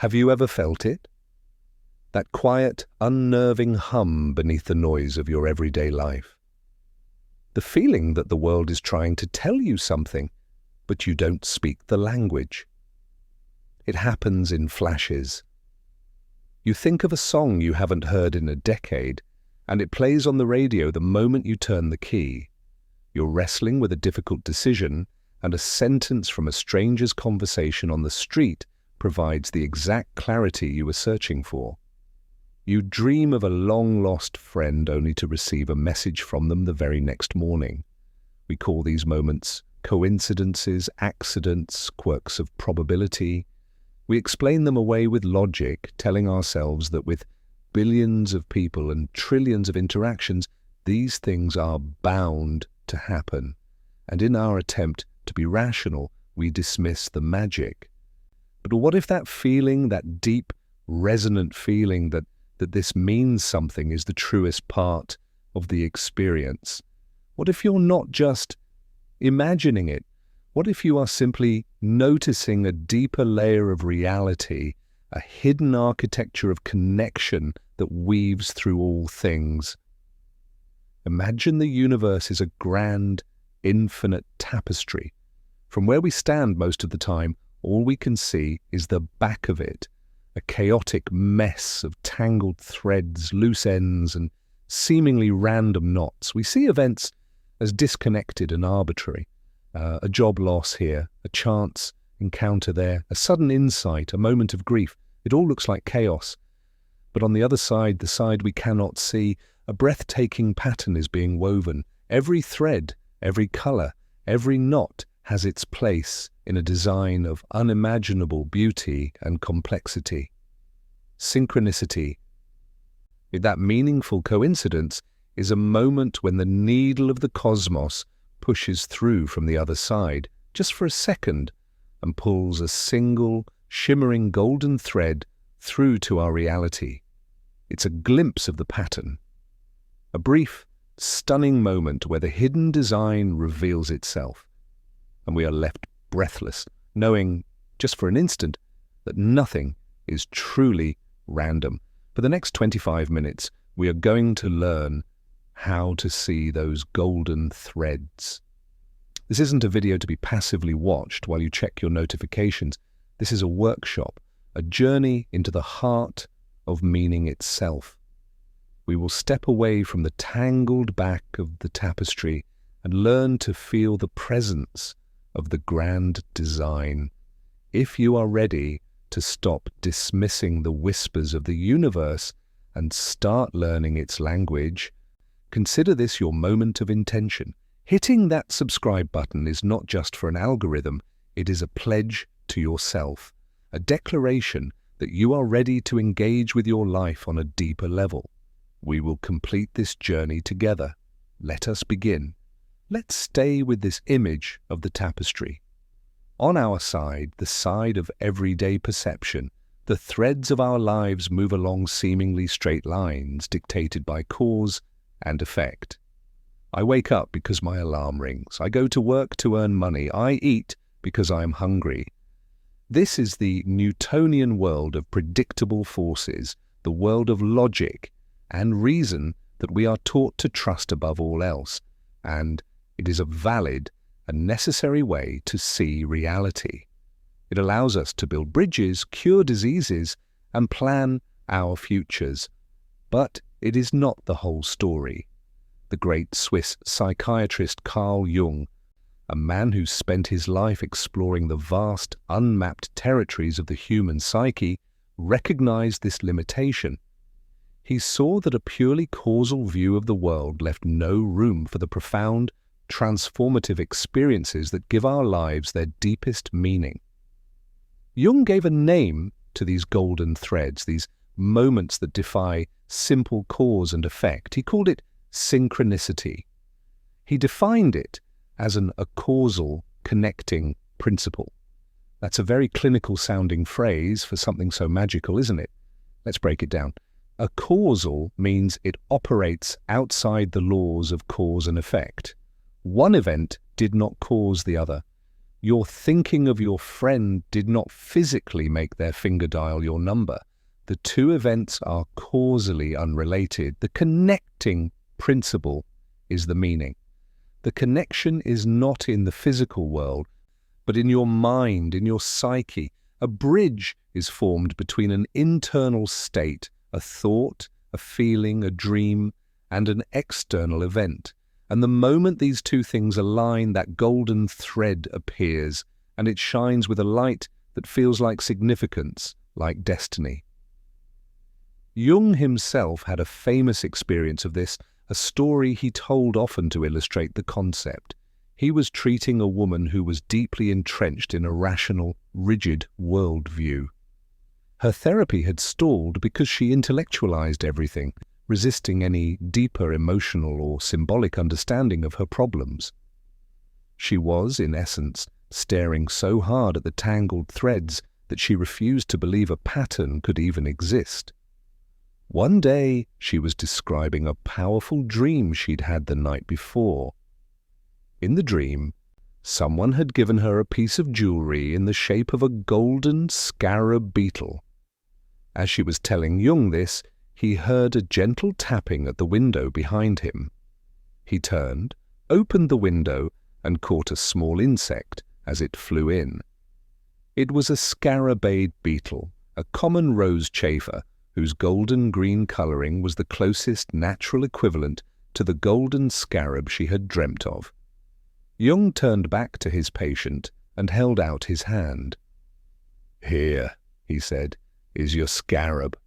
Have you ever felt it? That quiet, unnerving hum beneath the noise of your everyday life. The feeling that the world is trying to tell you something, but you don't speak the language. It happens in flashes. You think of a song you haven't heard in a decade, and it plays on the radio the moment you turn the key. You're wrestling with a difficult decision, and a sentence from a stranger's conversation on the street provides the exact clarity you were searching for. You dream of a long-lost friend only to receive a message from them the very next morning. We call these moments coincidences, accidents, quirks of probability. We explain them away with logic, telling ourselves that with billions of people and trillions of interactions, these things are bound to happen. And in our attempt to be rational, we dismiss the magic. But what if that feeling, that deep, resonant feeling that this means something is the truest part of the experience? What if you're not just imagining it? What if you are simply noticing a deeper layer of reality, a hidden architecture of connection that weaves through all things? Imagine the universe is a grand, infinite tapestry. From where we stand most of the time, all we can see is the back of it, a chaotic mess of tangled threads, loose ends, and seemingly random knots. We see events as disconnected and arbitrary. A job loss here, a chance encounter there, a sudden insight, a moment of grief. It all looks like chaos. But on the other side, the side we cannot see, a breathtaking pattern is being woven. Every thread, every color, every knot has its place in a design of unimaginable beauty and complexity. Synchronicity. That meaningful coincidence is a moment when the needle of the cosmos pushes through from the other side, just for a second, and pulls a single, shimmering golden thread through to our reality. It's a glimpse of the pattern. A brief, stunning moment where the hidden design reveals itself, and we are left breathless, knowing, just for an instant, that nothing is truly random. For the next 25 minutes, we are going to learn how to see those golden threads. This isn't a video to be passively watched while you check your notifications. This is a workshop, a journey into the heart of meaning itself. We will step away from the tangled back of the tapestry and learn to feel the presence of the grand design. If you are ready to stop dismissing the whispers of the universe and start learning its language, consider this your moment of intention. Hitting that subscribe button is not just for an algorithm, it is a pledge to yourself, a declaration that you are ready to engage with your life on a deeper level. We will complete this journey together. Let us begin. Let's stay with this image of the tapestry. On our side, the side of everyday perception, the threads of our lives move along seemingly straight lines dictated by cause and effect. I wake up because my alarm rings. I go to work to earn money. I eat because I am hungry. This is the Newtonian world of predictable forces, the world of logic and reason that we are taught to trust above all else, and it is a valid and necessary way to see reality. It allows us to build bridges, cure diseases, and plan our futures. But it is not the whole story. The great Swiss psychiatrist Carl Jung, a man who spent his life exploring the vast, unmapped territories of the human psyche, recognized this limitation. He saw that a purely causal view of the world left no room for the profound, transformative experiences that give our lives their deepest meaning. Jung gave a name to these golden threads, these moments that defy simple cause and effect. He called it synchronicity. He defined it as a causal connecting principle. That's a very clinical-sounding phrase for something so magical, isn't it? Let's break it down. A causal means it operates outside the laws of cause and effect. One event did not cause the other, Your thinking of your friend did not physically make their finger dial your number. The two events are causally unrelated. The connecting principle is the meaning. The connection is not in the physical world, but in your mind, in your psyche. A bridge is formed between an internal state, a thought, a feeling, a dream, and an external event. And the moment these two things align, that golden thread appears, and it shines with a light that feels like significance, like destiny. Jung himself had a famous experience of this, a story he told often to illustrate the concept. He was treating a woman who was deeply entrenched in a rational, rigid worldview. Her therapy had stalled because she intellectualized everything, resisting any deeper emotional or symbolic understanding of her problems. She was, in essence, staring so hard at the tangled threads that she refused to believe a pattern could even exist. One day, she was describing a powerful dream she'd had the night before. In the dream, someone had given her a piece of jewelry in the shape of a golden scarab beetle. As she was telling Jung this, he heard a gentle tapping at the window behind him. He turned, opened the window, and caught a small insect as it flew in. It was a scarabade beetle, a common rose chafer, whose golden-green colouring was the closest natural equivalent to the golden scarab she had dreamt of. Jung turned back to his patient and held out his hand. "Here," he said, "is your scarab."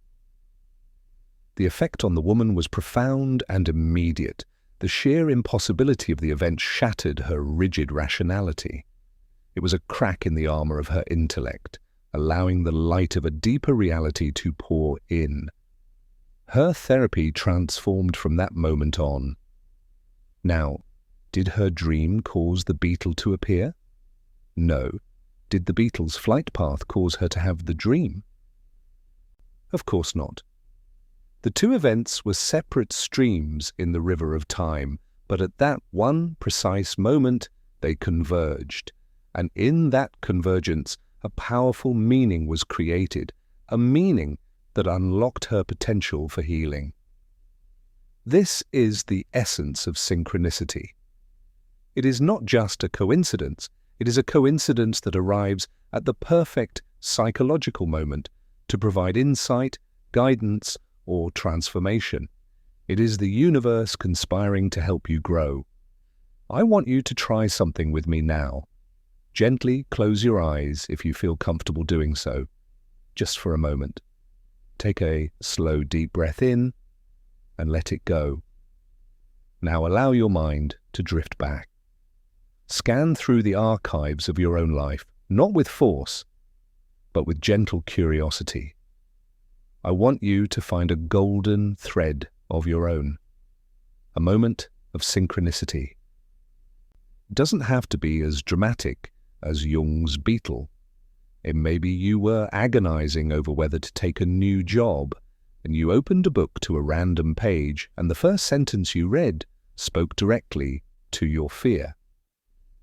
The effect on the woman was profound and immediate. The sheer impossibility of the event shattered her rigid rationality. It was a crack in the armor of her intellect, allowing the light of a deeper reality to pour in. Her therapy transformed from that moment on. Now, did her dream cause the beetle to appear? No. Did the beetle's flight path cause her to have the dream? Of course not. The two events were separate streams in the river of time, but at that one precise moment they converged, and in that convergence a powerful meaning was created, a meaning that unlocked her potential for healing. This is the essence of synchronicity. It is not just a coincidence, it is a coincidence that arrives at the perfect psychological moment to provide insight, guidance, or transformation. It is the universe conspiring to help you grow. I want you to try something with me now. Gently close your eyes if you feel comfortable doing so, just for a moment. Take a slow, deep breath in and let it go. Now allow your mind to drift back. Scan through the archives of your own life, not with force, but with gentle curiosity. I want you to find a golden thread of your own, a moment of synchronicity. It doesn't have to be as dramatic as Jung's beetle. It may be you were agonizing over whether to take a new job, and you opened a book to a random page, and the first sentence you read spoke directly to your fear.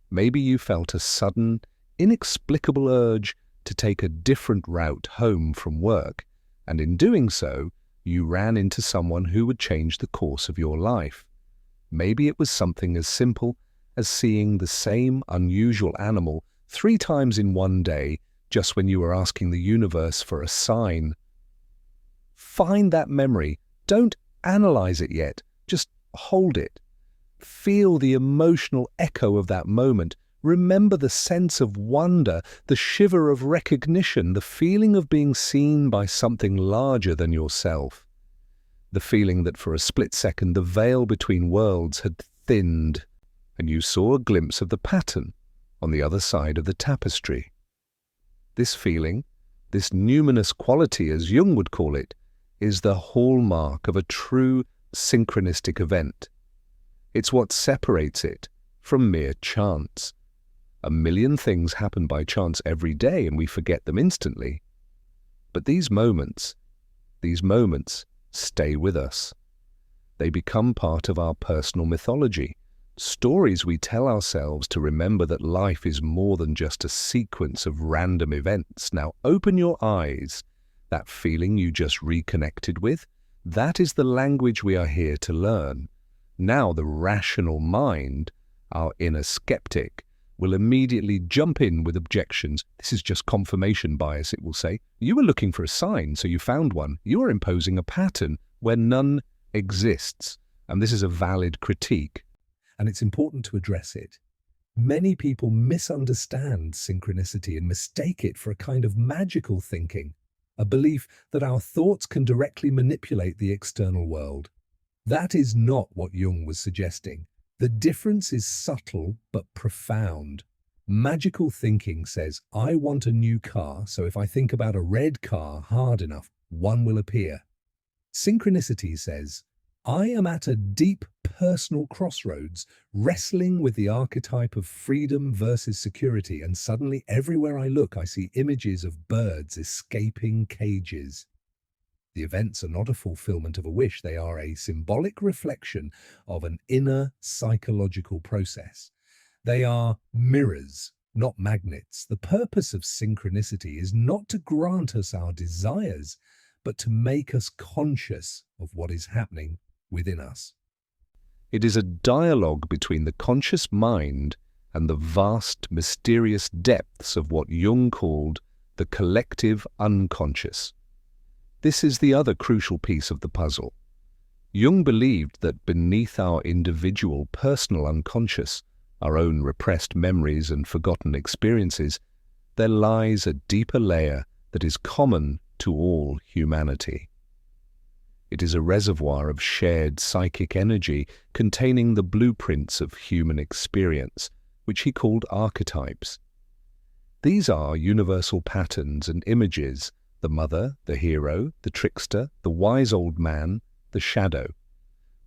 Maybe you felt a sudden, inexplicable urge to take a different route home from work, and in doing so, you ran into someone who would change the course of your life. Maybe it was something as simple as seeing the same unusual animal 3 times in one day, just when you were asking the universe for a sign. Find that memory. Don't analyze it yet. Just hold it. Feel the emotional echo of that moment. Remember the sense of wonder, the shiver of recognition, the feeling of being seen by something larger than yourself. The feeling that for a split second the veil between worlds had thinned, and you saw a glimpse of the pattern on the other side of the tapestry. This feeling, this numinous quality as Jung would call it, is the hallmark of a true synchronistic event. It's what separates it from mere chance. A million things happen by chance every day and we forget them instantly. But these moments stay with us. They become part of our personal mythology, Stories we tell ourselves to remember that life is more than just a sequence of random events. Now open your eyes. That feeling you just reconnected with, that is the language we are here to learn. Now the rational mind, our inner skeptic, will immediately jump in with objections. This is just confirmation bias, it will say. You were looking for a sign, so you found one. You are imposing a pattern where none exists. And this is a valid critique. And it's important to address it. Many people misunderstand synchronicity and mistake it for a kind of magical thinking, a belief that our thoughts can directly manipulate the external world. That is not what Jung was suggesting. The difference is subtle but profound. Magical thinking says, I want a new car, so if I think about a red car hard enough, one will appear. Synchronicity says, I am at a deep personal crossroads, wrestling with the archetype of freedom versus security, and suddenly everywhere I look, I see images of birds escaping cages. The events are not a fulfillment of a wish, they are a symbolic reflection of an inner psychological process. They are mirrors, not magnets. The purpose of synchronicity is not to grant us our desires, but to make us conscious of what is happening within us. It is a dialogue between the conscious mind and the vast, mysterious depths of what Jung called the collective unconscious. This is the other crucial piece of the puzzle. Jung believed that beneath our individual, personal unconscious, our own repressed memories and forgotten experiences, there lies a deeper layer that is common to all humanity. It is a reservoir of shared psychic energy containing the blueprints of human experience, which he called archetypes. These are universal patterns and images: the mother, the hero, the trickster, the wise old man, the shadow.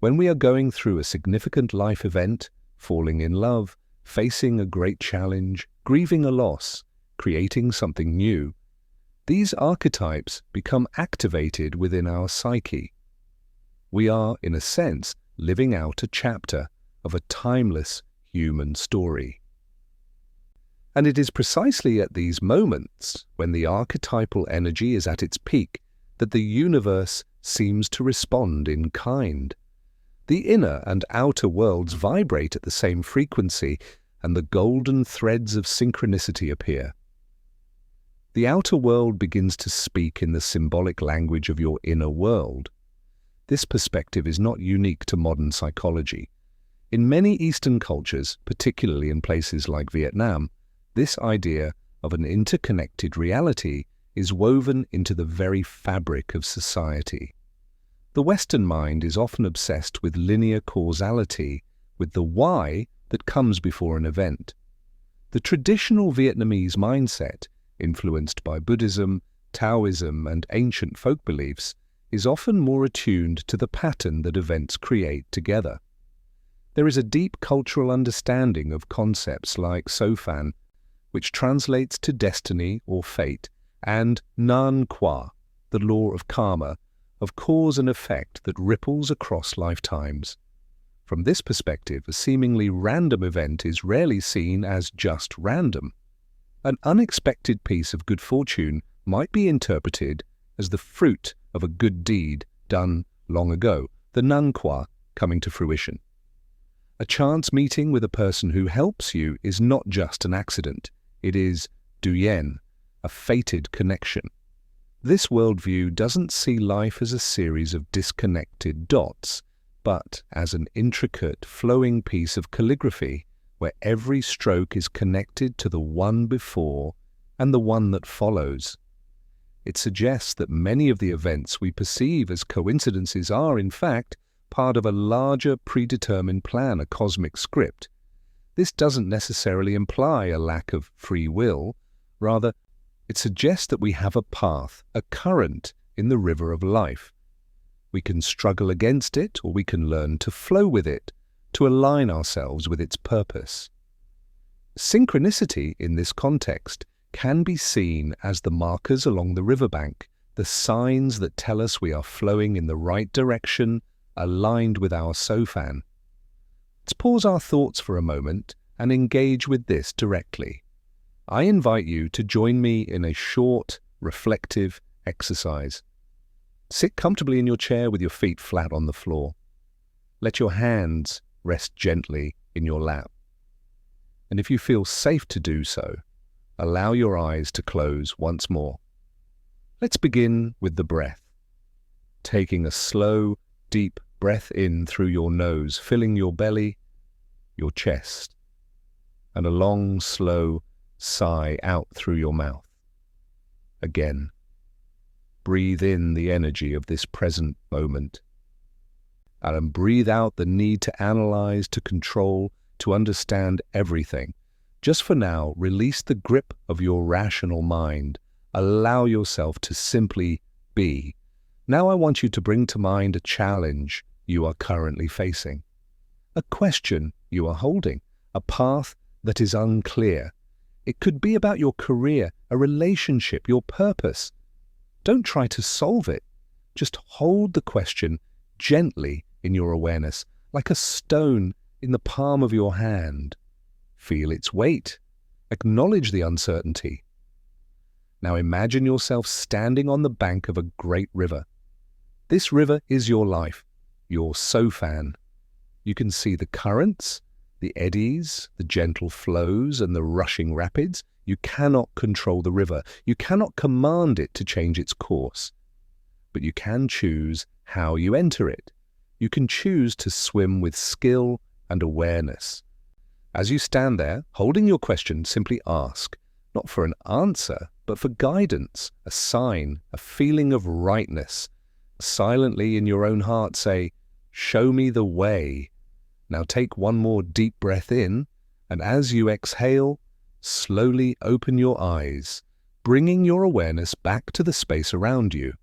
When we are going through a significant life event, falling in love, facing a great challenge, grieving a loss, creating something new, these archetypes become activated within our psyche. We are, in a sense, living out a chapter of a timeless human story. And it is precisely at these moments, when the archetypal energy is at its peak, that the universe seems to respond in kind. The inner and outer worlds vibrate at the same frequency, and the golden threads of synchronicity appear. The outer world begins to speak in the symbolic language of your inner world. This perspective is not unique to modern psychology. In many Eastern cultures, particularly in places like Vietnam, this idea of an interconnected reality is woven into the very fabric of society. The Western mind is often obsessed with linear causality, with the why that comes before an event. The traditional Vietnamese mindset, influenced by Buddhism, Taoism, and ancient folk beliefs, is often more attuned to the pattern that events create together. There is a deep cultural understanding of concepts like Sophan, which translates to destiny or fate, and Nan Qua, the law of karma, of cause and effect that ripples across lifetimes. From this perspective, a seemingly random event is rarely seen as just random. An unexpected piece of good fortune might be interpreted as the fruit of a good deed done long ago, the Nan Qua coming to fruition. A chance meeting with a person who helps you is not just an accident, it is duyen, a fated connection. This worldview doesn't see life as a series of disconnected dots, but as an intricate, flowing piece of calligraphy where every stroke is connected to the one before and the one that follows. It suggests that many of the events we perceive as coincidences are, in fact, part of a larger predetermined plan, a cosmic script. This doesn't necessarily imply a lack of free will. Rather, it suggests that we have a path, a current in the river of life. We can struggle against it, or we can learn to flow with it, to align ourselves with its purpose. Synchronicity in this context can be seen as the markers along the riverbank, the signs that tell us we are flowing in the right direction, aligned with our Sophan. Let's pause our thoughts for a moment and engage with this directly. I invite you to join me in a short, reflective exercise. Sit comfortably in your chair with your feet flat on the floor. Let your hands rest gently in your lap. And if you feel safe to do so, allow your eyes to close once more. Let's begin with the breath. Taking a slow, deep breath in through your nose, filling your belly, your chest, and a long, slow sigh out through your mouth. Again, breathe in the energy of this present moment, and breathe out the need to analyze, to control, to understand everything. Just for now, release the grip of your rational mind. Allow yourself to simply be. Now I want you to bring to mind a challenge you are currently facing, a question you are holding, a path that is unclear. It could be about your career, a relationship, your purpose. Don't try to solve it. Just hold the question gently in your awareness, like a stone in the palm of your hand. Feel its weight. Acknowledge the uncertainty. Now imagine yourself standing on the bank of a great river. This river is your life, your sofan. You can see the currents, the eddies, the gentle flows, and the rushing rapids. You cannot control the river. You cannot command it to change its course. But you can choose how you enter it. You can choose to swim with skill and awareness. As you stand there, holding your question, simply ask, not for an answer, but for guidance, a sign, a feeling of rightness. Silently in your own heart say, "Show me the way." Now take one more deep breath in, and as you exhale, slowly open your eyes, bringing your awareness back to the space around you.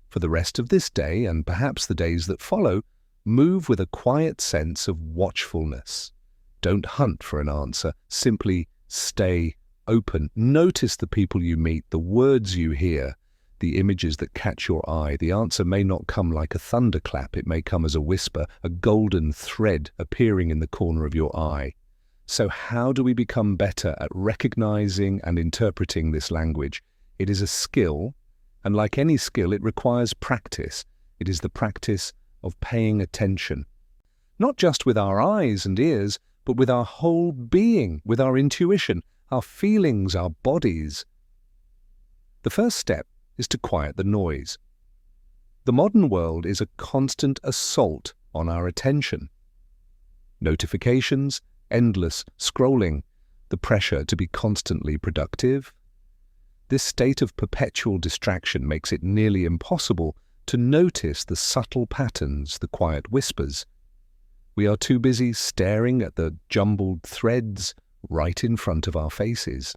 For the rest of this day, and perhaps the days that follow, move with a quiet sense of watchfulness. Don't hunt for an answer, simply stay open. Notice the people you meet, the words you hear, the images that catch your eye. The answer may not come like a thunderclap. It may come as a whisper, a golden thread appearing in the corner of your eye. So how do we become better at recognizing and interpreting this language? It is a skill, and like any skill, it requires practice. It is the practice of paying attention, not just with our eyes and ears, but with our whole being, with our intuition, our feelings, our bodies. The first step is to quiet the noise. The modern world is a constant assault on our attention. Notifications, endless scrolling, the pressure to be constantly productive. This state of perpetual distraction makes it nearly impossible to notice the subtle patterns, the quiet whispers. We are too busy staring at the jumbled threads right in front of our faces.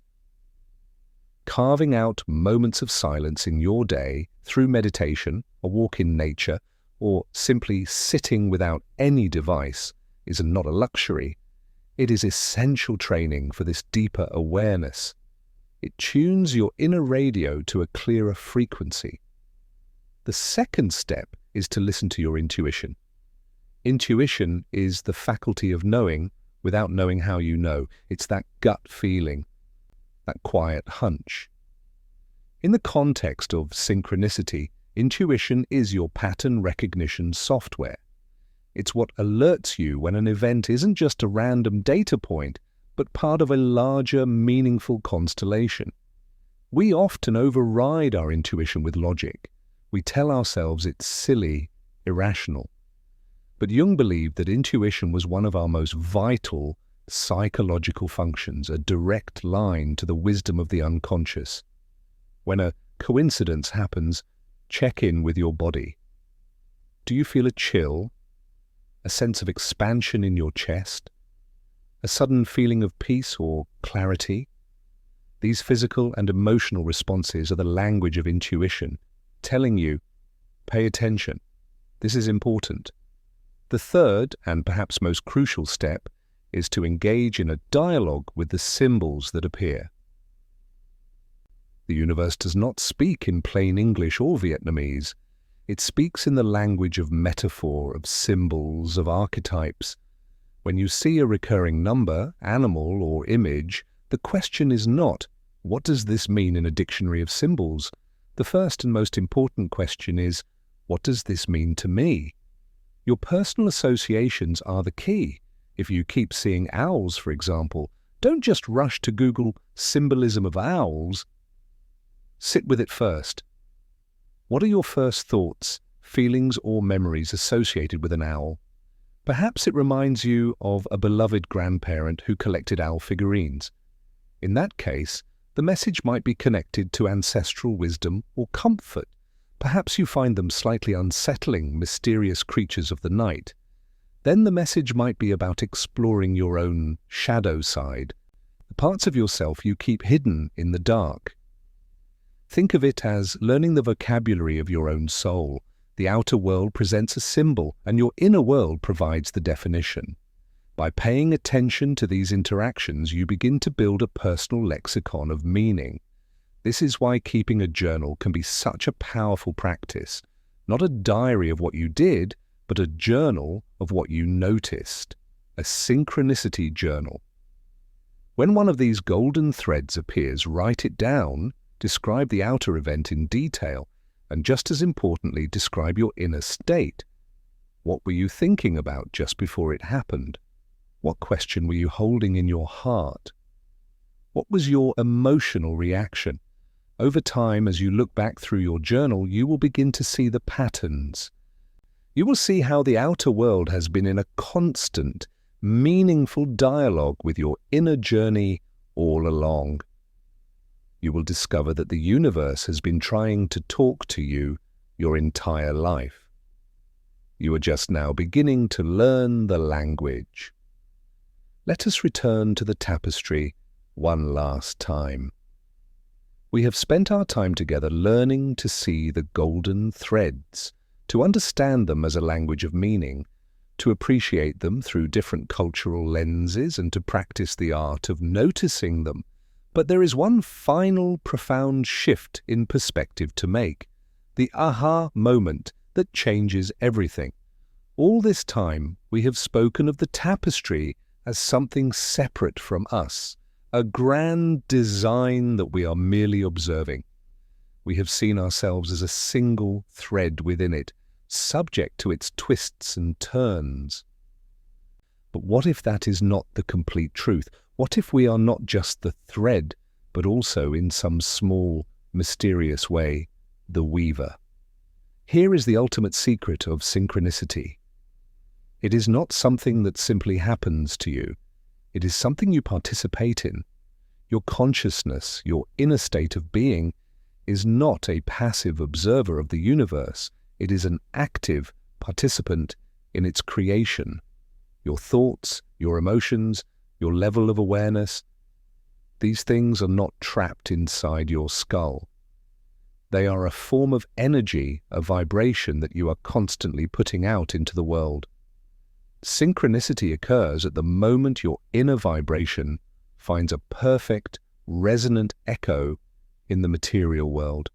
Carving out moments of silence in your day through meditation, a walk in nature, or simply sitting without any device is not a luxury. It is essential training for this deeper awareness. It tunes your inner radio to a clearer frequency. The second step is to listen to your intuition. Intuition is the faculty of knowing without knowing how you know. It's that gut feeling, that quiet hunch. In the context of synchronicity, intuition is your pattern recognition software. It's what alerts you when an event isn't just a random data point, but part of a larger, meaningful constellation. We often override our intuition with logic. We tell ourselves it's silly, irrational. But Jung believed that intuition was one of our most vital psychological functions, a direct line to the wisdom of the unconscious. When a coincidence happens, check in with your body. Do you feel a chill, a sense of expansion in your chest, a sudden feeling of peace or clarity? These physical and emotional responses are the language of intuition, telling you, pay attention, this is important. The third, and perhaps most crucial step, is to engage in a dialogue with the symbols that appear. The universe does not speak in plain English or Vietnamese. It speaks in the language of metaphor, of symbols, of archetypes. When you see a recurring number, animal, or image, the question is not, what does this mean in a dictionary of symbols? The first and most important question is, what does this mean to me? Your personal associations are the key. If you keep seeing owls, for example, don't just rush to Google symbolism of owls. Sit with it first. What are your first thoughts, feelings, or memories associated with an owl? Perhaps it reminds you of a beloved grandparent who collected owl figurines. In that case, the message might be connected to ancestral wisdom or comfort. Perhaps you find them slightly unsettling, mysterious creatures of the night. Then the message might be about exploring your own shadow side, the parts of yourself you keep hidden in the dark. Think of it as learning the vocabulary of your own soul. The outer world presents a symbol, and your inner world provides the definition. By paying attention to these interactions, you begin to build a personal lexicon of meaning. This is why keeping a journal can be such a powerful practice. Not a diary of what you did, but a journal of what you noticed. A synchronicity journal. When one of these golden threads appears, write it down, describe the outer event in detail, and just as importantly, describe your inner state. What were you thinking about just before it happened? What question were you holding in your heart? What was your emotional reaction? Over time, as you look back through your journal, you will begin to see the patterns. You will see how the outer world has been in a constant, meaningful dialogue with your inner journey all along. You will discover that the universe has been trying to talk to you your entire life. You are just now beginning to learn the language. Let us return to the tapestry one last time. We have spent our time together learning to see the golden threads, to understand them as a language of meaning, to appreciate them through different cultural lenses, and to practice the art of noticing them. But there is one final profound shift in perspective to make, the aha moment that changes everything. All this time we have spoken of the tapestry as something separate from us, a grand design that we are merely observing. We have seen ourselves as a single thread within it, subject to its twists and turns. But what if that is not the complete truth? What if we are not just the thread, but also, in some small, mysterious way, the weaver? Here is the ultimate secret of synchronicity. It is not something that simply happens to you. It is something you participate in. Your consciousness, your inner state of being, is not a passive observer of the universe. It is an active participant in its creation. Your thoughts, your emotions, your level of awareness, these things are not trapped inside your skull. They are a form of energy, a vibration that you are constantly putting out into the world. Synchronicity occurs at the moment your inner vibration finds a perfect, resonant echo in the material world.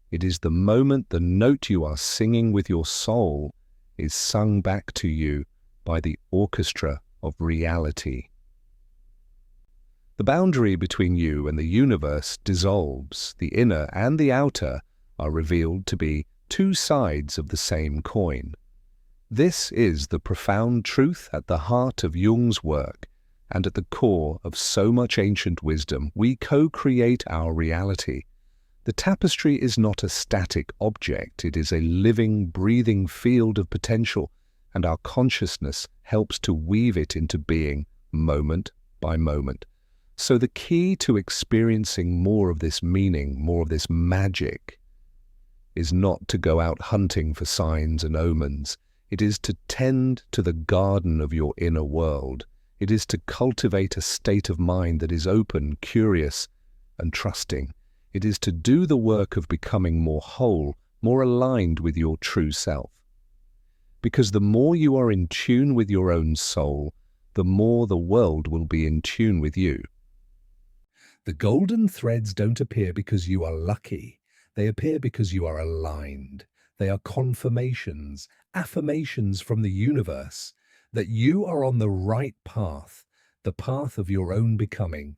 It is the moment the note you are singing with your soul is sung back to you by the orchestra of reality. The boundary between you and the universe dissolves. The inner and the outer are revealed to be two sides of the same coin. This is the profound truth at the heart of Jung's work and at the core of so much ancient wisdom. We co-create our reality. The tapestry is not a static object. It is a living, breathing field of potential, and our consciousness helps to weave it into being moment by moment. So the key to experiencing more of this meaning, more of this magic, is not to go out hunting for signs and omens. It is to tend to the garden of your inner world. It is to cultivate a state of mind that is open, curious, and trusting. It is to do the work of becoming more whole, more aligned with your true self. Because the more you are in tune with your own soul, the more the world will be in tune with you. The golden threads don't appear because you are lucky. They appear because you are aligned. They are confirmations, affirmations from the universe. that you are on the right path, the path of your own becoming.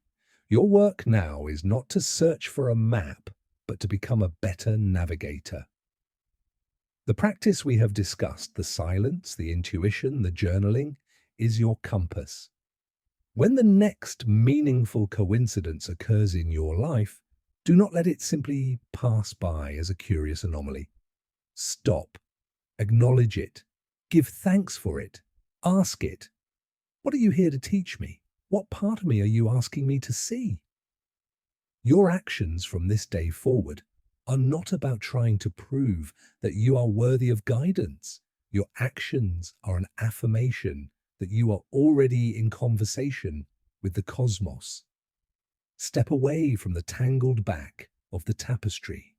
Your work now is not to search for a map, but to become a better navigator. The practice we have discussed, the silence, the intuition, the journaling, is your compass. When the next meaningful coincidence occurs in your life, do not let it simply pass by as a curious anomaly. Stop, acknowledge it, give thanks for it, ask it, what are you here to teach me? What part of me are you asking me to see? Your actions from this day forward are not about trying to prove that you are worthy of guidance. Your actions are an affirmation that you are already in conversation with the cosmos. Step away from the tangled back of the tapestry.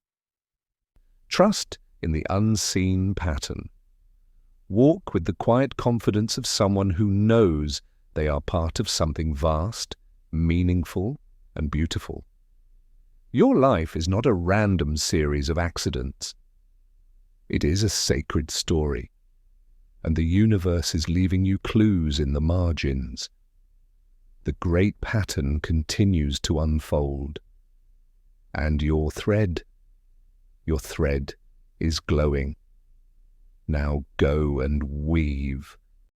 Trust in the unseen pattern. Walk with the quiet confidence of someone who knows they are part of something vast, meaningful, and beautiful. Your life is not a random series of accidents. It is a sacred story, and the universe is leaving you clues in the margins. The great pattern continues to unfold, and your thread is glowing. Now go and weave